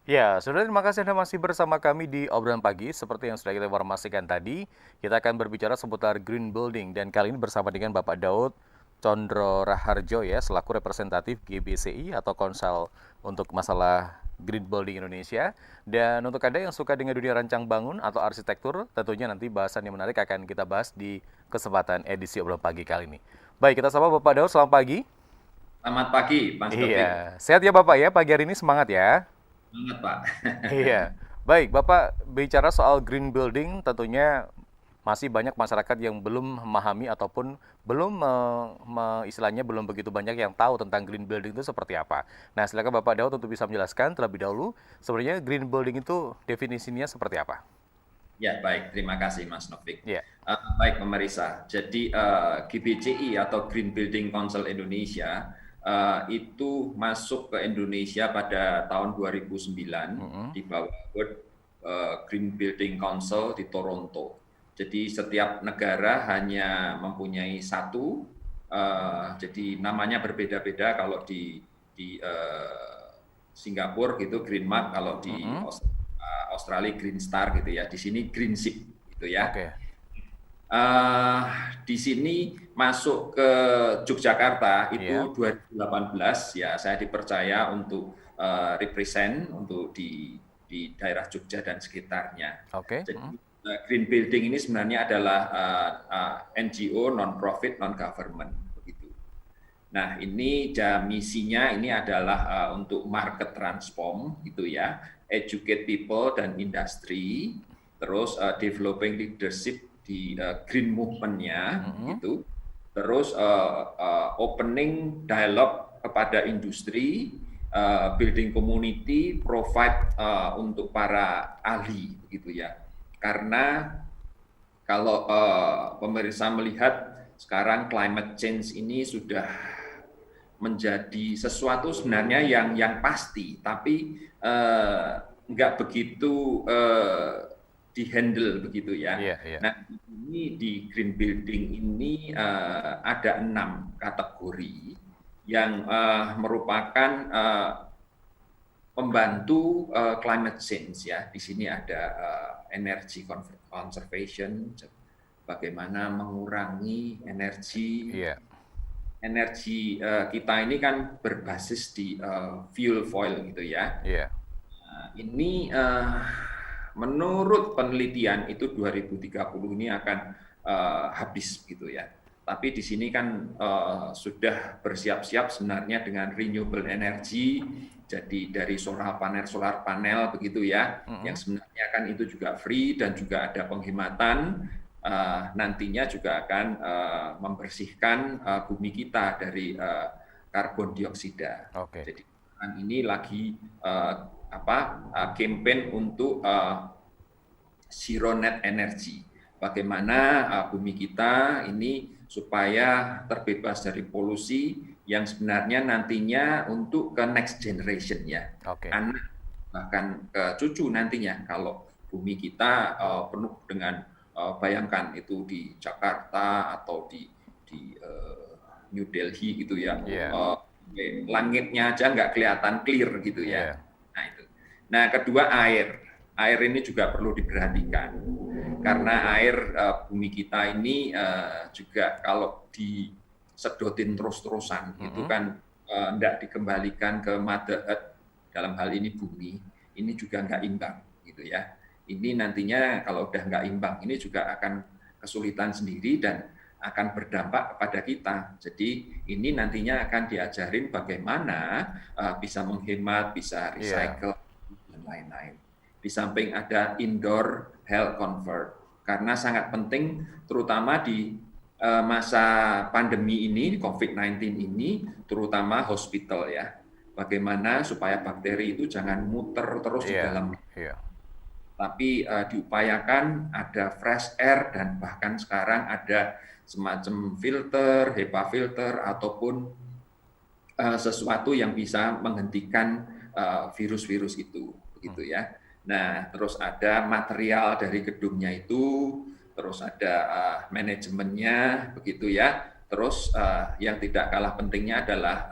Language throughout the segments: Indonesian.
Ya, saudara, terima kasih Anda masih bersama kami di obrolan pagi. Seperti yang sudah kita informasikan tadi, kita akan berbicara seputar green building. Dan kali ini bersama dengan Bapak Daud Condro Raharjo ya, selaku representatif GBCI atau Konsel untuk masalah green building Indonesia. Dan untuk Anda yang suka dengan dunia rancang bangun atau arsitektur, tentunya nanti bahasan yang menarik akan kita bahas di kesempatan edisi obrolan pagi kali ini. Baik, kita sapa Bapak Daud, selamat pagi. Selamat pagi, Mas Taufik. Iya, sehat ya Bapak ya, pagi hari ini semangat ya. Selamat, Pak. Iya, baik Bapak bicara soal green building tentunya masih banyak masyarakat yang belum memahami ataupun belum istilahnya belum begitu banyak yang tahu tentang green building itu seperti apa. Nah, silakan Bapak Daud untuk bisa menjelaskan terlebih dahulu sebenarnya green building itu definisinya seperti apa? Ya, baik. Terima kasih, Mas Taufik. Iya. Baik, pemirsa. Jadi, GBCI atau Green Building Council Indonesia itu masuk ke Indonesia pada tahun 2009 Mm-mm. di bawah World Green Building Council di Toronto. Jadi, setiap negara hanya mempunyai satu, jadi namanya berbeda-beda kalau di Singapura gitu Green Mark, kalau di Mm-mm. Australia Green Star gitu ya. Di sini Green Ship gitu ya. Oke. Uh, di sini masuk ke Yogyakarta Iya. itu 2018 ya, saya dipercaya untuk represent untuk di daerah Jogja dan sekitarnya. Oke. Jadi Mm. Green Building ini sebenarnya adalah NGO non profit non government begitu. Nah, ini misinya ini adalah untuk market transform gitu ya, educate people dan industri, terus developing leadership di green movement-nya Mm-mm. gitu. Terus opening dialog kepada industri, building community, provide untuk para ahli gitu ya. Karena kalau pemirsa melihat sekarang climate change ini sudah menjadi sesuatu sebenarnya yang pasti, tapi nggak begitu dihandle begitu ya. Iya, iya. Nah, ini di green building ini ada 6 kategori yang merupakan pembantu climate change ya. Di sini ada energy conservation, bagaimana mengurangi energi Iya. energi kita ini kan berbasis di fuel foil gitu ya. Iya. Ini menurut penelitian itu 2030 ini akan habis gitu ya. Tapi di sini kan sudah bersiap-siap sebenarnya dengan renewable energy, jadi dari solar panel begitu ya, yang Mm-mm. sebenarnya kan itu juga free dan juga ada penghematan, nantinya juga akan membersihkan bumi kita dari karbon dioksida. Oke. Jadi ini lagi campaign untuk zero net energy. Bagaimana bumi kita ini supaya terbebas dari polusi yang sebenarnya nantinya untuk ke next generation ya, Oke. anak bahkan ke cucu nantinya kalau bumi kita penuh dengan bayangkan itu di Jakarta atau di New Delhi gitu ya, Iya. langitnya aja nggak kelihatan clear gitu ya. Iya. Nah itu. Nah kedua air ini juga perlu diperhatikan karena air bumi kita ini juga kalau disedotin terus-terusan itu Mm-mm. kan tidak dikembalikan ke Mother Earth, dalam hal ini bumi, ini juga nggak imbang gitu ya. Ini nantinya kalau udah nggak imbang ini juga akan kesulitan sendiri dan akan berdampak kepada kita. Jadi ini nantinya akan diajarin bagaimana bisa menghemat, bisa Iya. recycle dan lain-lain. Di samping ada indoor health convert, karena sangat penting terutama di masa pandemi ini, COVID-19 ini, terutama hospital ya. Bagaimana supaya bakteri itu jangan muter terus di Iya. dalam, Iya. tapi diupayakan ada fresh air dan bahkan sekarang ada semacam filter, HEPA filter ataupun sesuatu yang bisa menghentikan virus-virus itu, Hmm. begitu ya. Nah, terus ada material dari gedungnya itu, terus ada manajemennya, begitu ya. Terus yang tidak kalah pentingnya adalah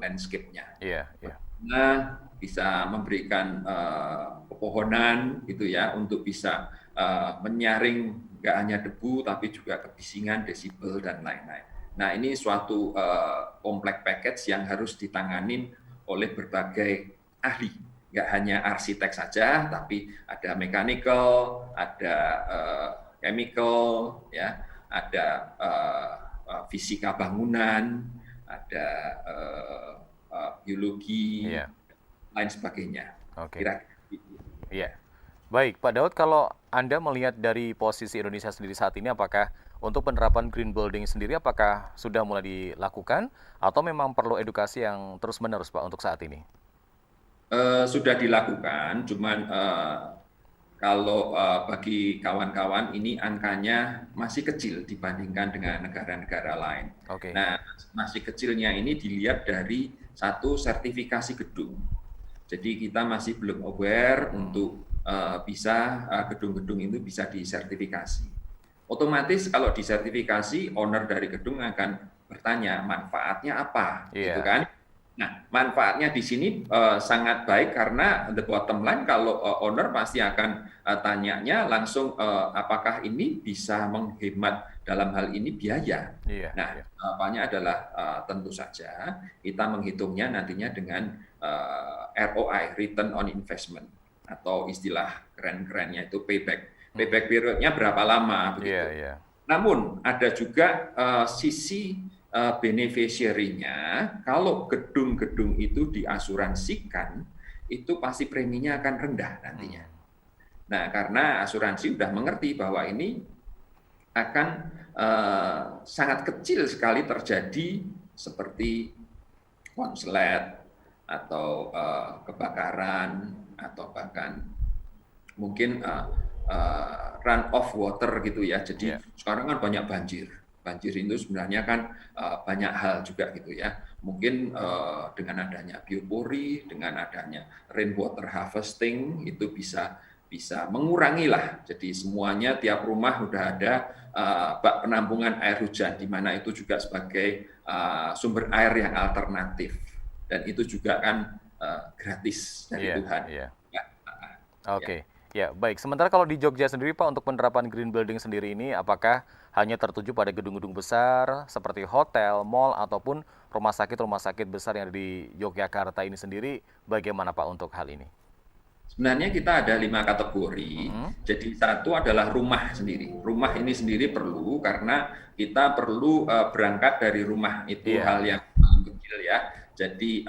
landscape-nya. Iya. Iya. Nah, bisa memberikan pepohonan gitu ya untuk bisa menyaring nggak hanya debu tapi juga kebisingan, desibel dan lain-lain. Nah ini suatu kompleks package yang harus ditanganin oleh berbagai ahli, nggak hanya arsitek saja, tapi ada mechanical, ada chemical, ya, ada fisika bangunan, ada biologi, Iya. lain sebagainya. Oke. Kira-kira gitu. Iya. Baik, Pak Daud, kalau Anda melihat dari posisi Indonesia sendiri saat ini, apakah untuk penerapan green building sendiri, apakah sudah mulai dilakukan atau memang perlu edukasi yang terus-menerus, Pak, untuk saat ini? Sudah dilakukan, cuman kalau bagi kawan-kawan ini angkanya masih kecil dibandingkan dengan negara-negara lain. Oke. Nah, masih kecilnya ini dilihat dari satu sertifikasi gedung. Jadi kita masih belum aware untuk bisa gedung-gedung itu bisa disertifikasi. Otomatis kalau disertifikasi, owner dari gedung akan bertanya manfaatnya apa, gitu Iya. kan? Nah, manfaatnya di sini sangat baik karena the bottom line kalau owner pasti akan tanyanya langsung apakah ini bisa menghemat dalam hal ini biaya. Iya. Nah, Iya. jawabannya adalah tentu saja kita menghitungnya nantinya dengan ROI, Return on Investment, atau istilah keren-kerennya itu payback. Payback periodnya berapa lama Iya. begitu. Iya. Namun ada juga sisi beneficiary-nya, kalau gedung-gedung itu diasuransikan, itu pasti preminya akan rendah nantinya. Nah, karena asuransi sudah mengerti bahwa ini akan sangat kecil sekali terjadi seperti konslet atau kebakaran atau bahkan mungkin run off water gitu ya. Jadi Iya. sekarang kan banyak banjir. Banjir itu sebenarnya kan banyak hal juga gitu ya. Mungkin dengan adanya biopori, dengan adanya rainwater harvesting itu bisa mengurangi lah. Jadi semuanya tiap rumah udah ada bak penampungan air hujan, di mana itu juga sebagai sumber air yang alternatif. Dan itu juga kan gratis dari Iya. Tuhan. Iya. Ya. Oke. Ya, baik. Sementara kalau di Jogja sendiri, Pak, untuk penerapan green building sendiri ini, apakah hanya tertuju pada gedung-gedung besar seperti hotel, mall, ataupun rumah sakit besar yang ada di Yogyakarta ini sendiri, bagaimana, Pak, untuk hal ini? Sebenarnya kita ada 5 kategori. Jadi satu adalah rumah sendiri. Rumah ini sendiri perlu karena kita perlu berangkat dari rumah. Itu Iya. hal yang paling kecil ya. Jadi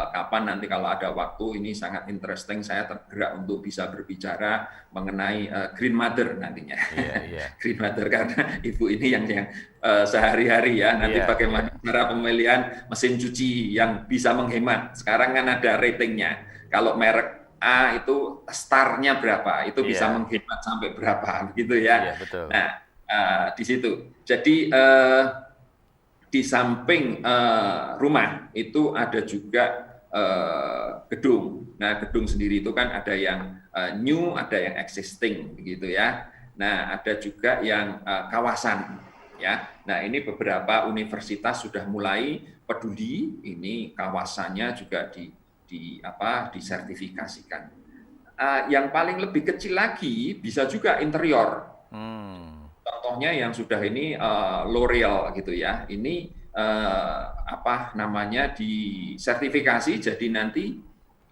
kapan nanti kalau ada waktu, ini sangat interesting, saya tergerak untuk bisa berbicara mengenai Green Mother nantinya. Iya. Iya. Green Mother karena ibu ini yang sehari-hari ya. Nanti Iya. bagaimana Iya. cara pemilihan mesin cuci yang bisa menghemat. Sekarang kan ada ratingnya. Kalau merek A itu startnya berapa, itu bisa Iya. menghemat sampai berapa, gitu ya. Iya, betul. Nah, di situ. Jadi di samping rumah itu ada juga gedung. Nah, gedung sendiri itu kan ada yang new, ada yang existing, begitu ya. Nah, ada juga yang kawasan, ya. Nah, ini beberapa universitas sudah mulai peduli, ini kawasannya juga disertifikasikan. Yang paling lebih kecil lagi bisa juga interior. Contohnya yang sudah ini L'Oreal gitu ya. Ini disertifikasi, jadi nanti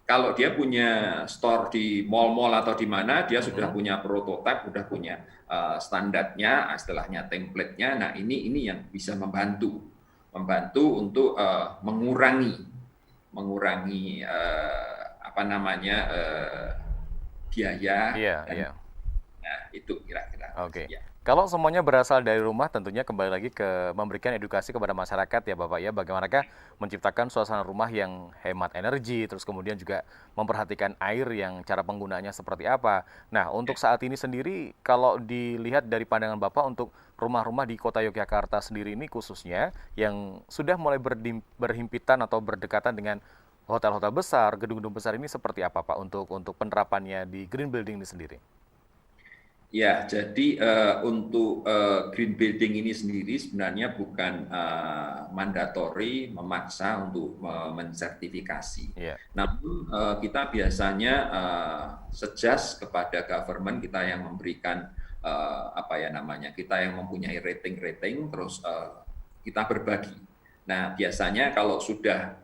kalau dia punya store di mall-mall atau di mana, dia sudah punya prototipe, sudah punya standarnya, istilahnya template-nya. Nah, ini yang bisa membantu untuk mengurangi biaya. Iya. Iya. Nah, itu kira-kira. Oke. Ya. Kalau semuanya berasal dari rumah, tentunya kembali lagi ke memberikan edukasi kepada masyarakat ya Bapak ya, bagaimanakah menciptakan suasana rumah yang hemat energi, terus kemudian juga memperhatikan air yang cara penggunaannya seperti apa. Nah, untuk saat ini sendiri, kalau dilihat dari pandangan Bapak untuk rumah-rumah di kota Yogyakarta sendiri ini khususnya, yang sudah mulai berhimpitan atau berdekatan dengan hotel-hotel besar, gedung-gedung besar ini seperti apa Pak untuk penerapannya di green building ini sendiri? Ya, jadi untuk green building ini sendiri sebenarnya bukan mandatori memaksa untuk mensertifikasi. Iya. Namun kita biasanya suggest kepada government kita yang memberikan apa ya namanya, kita yang mempunyai rating-rating, terus kita berbagi. Nah, biasanya kalau sudah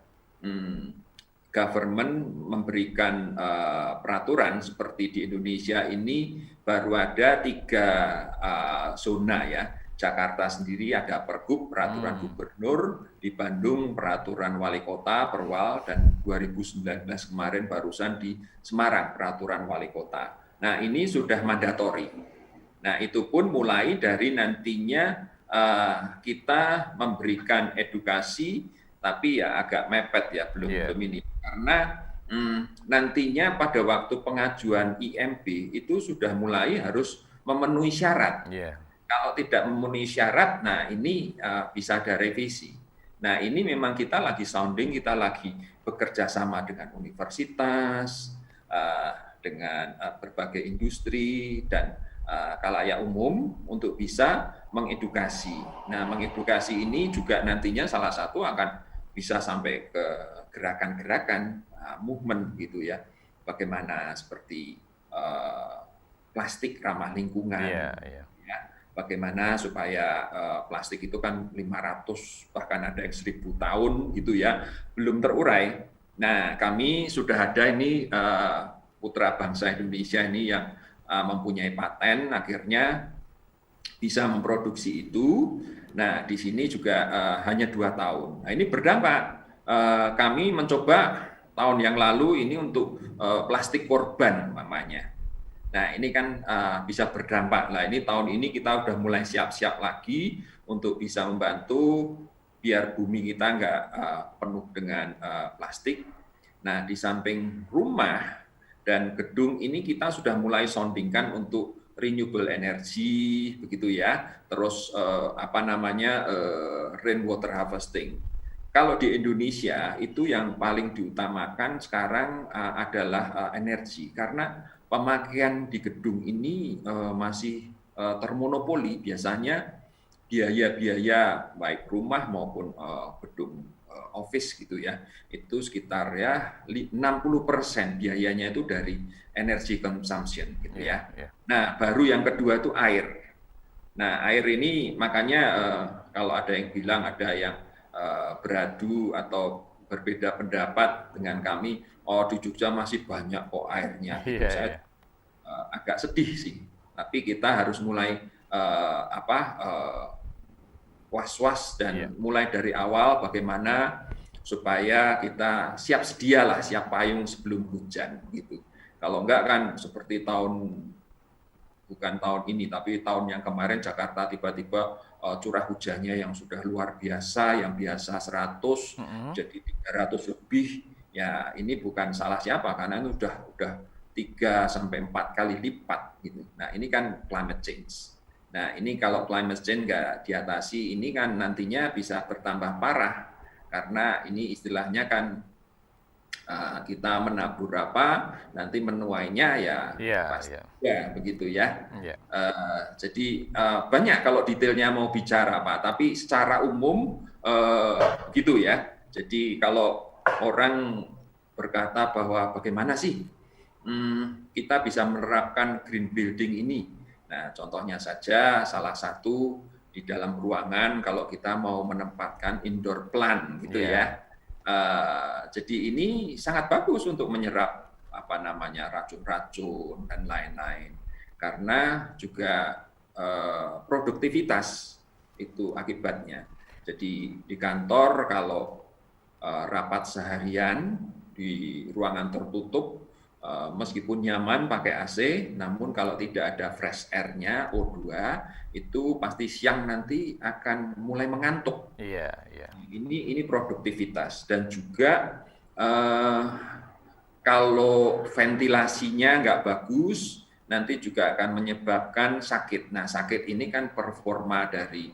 government memberikan peraturan seperti di Indonesia ini baru ada 3 zona ya. Jakarta sendiri ada Pergub, peraturan gubernur, di Bandung peraturan wali kota, Perwal, dan 2019 kemarin barusan di Semarang peraturan wali kota. Nah, ini sudah mandatori. Nah, itu pun mulai dari nantinya kita memberikan edukasi, tapi ya agak mepet ya, belum ini. Karena nantinya pada waktu pengajuan IMB itu sudah mulai harus memenuhi syarat. Kalau tidak memenuhi syarat, nah ini bisa ada revisi. Nah, ini memang kita lagi sounding, kita lagi bekerja sama dengan universitas, dengan berbagai industri dan khalayak umum untuk bisa mengedukasi. Nah, mengedukasi ini juga nantinya salah satu akan bisa sampai ke gerakan-gerakan movement gitu ya. Bagaimana seperti plastik ramah lingkungan. Ya. Bagaimana supaya plastik itu kan 500 bahkan ada yang 1000 tahun gitu ya, belum terurai. Nah, kami sudah ada ini putra bangsa Indonesia ini yang mempunyai paten, akhirnya bisa memproduksi itu. Nah, di sini juga hanya 2 tahun. Nah, ini berdampak. Kami mencoba tahun yang lalu ini untuk plastik korban namanya. Nah, ini kan bisa berdampak. Nah, ini tahun ini kita udah mulai siap-siap lagi untuk bisa membantu biar bumi kita nggak penuh dengan plastik. Nah, di samping rumah dan gedung ini kita sudah mulai soundingkan untuk renewable energy, begitu ya. Terus rainwater harvesting. Kalau di Indonesia itu yang paling diutamakan sekarang adalah energi, karena pemakaian di gedung ini masih termonopoli. Biasanya biaya-biaya baik rumah maupun gedung office gitu ya, itu sekitar ya 60% biayanya itu dari energy consumption gitu ya. Nah, baru yang kedua itu air. Nah, air ini makanya kalau ada yang bilang ada yang beradu atau berbeda pendapat dengan kami, oh di Jogja masih banyak kok airnya. Gitu. Saya agak sedih sih. Tapi kita harus mulai was-was dan mulai dari awal bagaimana supaya kita siap sedialah, siap payung sebelum hujan gitu. Kalau enggak kan seperti bukan tahun ini, tapi tahun yang kemarin Jakarta tiba-tiba curah hujannya yang sudah luar biasa, yang biasa 100 jadi 300 lebih. Ya, ini bukan salah siapa karena itu udah 3 sampai 4 kali lipat gitu. Nah, ini kan climate change. Nah, ini kalau climate change nggak diatasi, ini kan nantinya bisa bertambah parah karena ini istilahnya kan kita menabur apa, nanti menuainya ya begitu ya. Jadi banyak kalau detailnya mau bicara Pak, tapi secara umum gitu ya. Jadi kalau orang berkata bahwa bagaimana sih kita bisa menerapkan green building ini. Nah, contohnya saja salah satu di dalam ruangan kalau kita mau menempatkan indoor plant gitu ya. Jadi ini sangat bagus untuk menyerap racun-racun dan lain-lain. Karena juga produktivitas itu akibatnya. Jadi di kantor kalau rapat seharian di ruangan tertutup, meskipun nyaman pakai AC, namun kalau tidak ada fresh air-nya, O2, itu pasti siang nanti akan mulai mengantuk. Ini produktivitas. Dan juga kalau ventilasinya nggak bagus, nanti juga akan menyebabkan sakit. Nah, sakit ini kan performa dari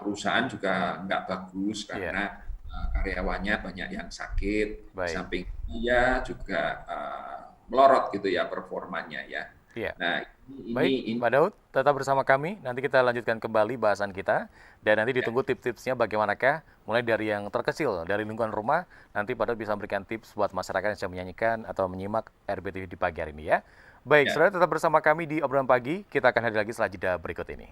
perusahaan juga nggak bagus, karena karyawannya banyak yang sakit. Samping dia juga melorot gitu ya performanya ya. Iya. Nah, Baik, ini Pak Daud, tetap bersama kami. Nanti kita lanjutkan kembali bahasan kita. Dan nanti ya, ditunggu tips-tipsnya bagaimanakah, mulai dari yang terkecil, dari lingkungan rumah, nanti Pak Daud bisa memberikan tips buat masyarakat yang sedang menyanyikan atau menyimak RBTV di pagi hari ini ya. Baik, ya. saudara tetap bersama kami di obrolan pagi. Kita akan hadir lagi setelah jeda berikut ini.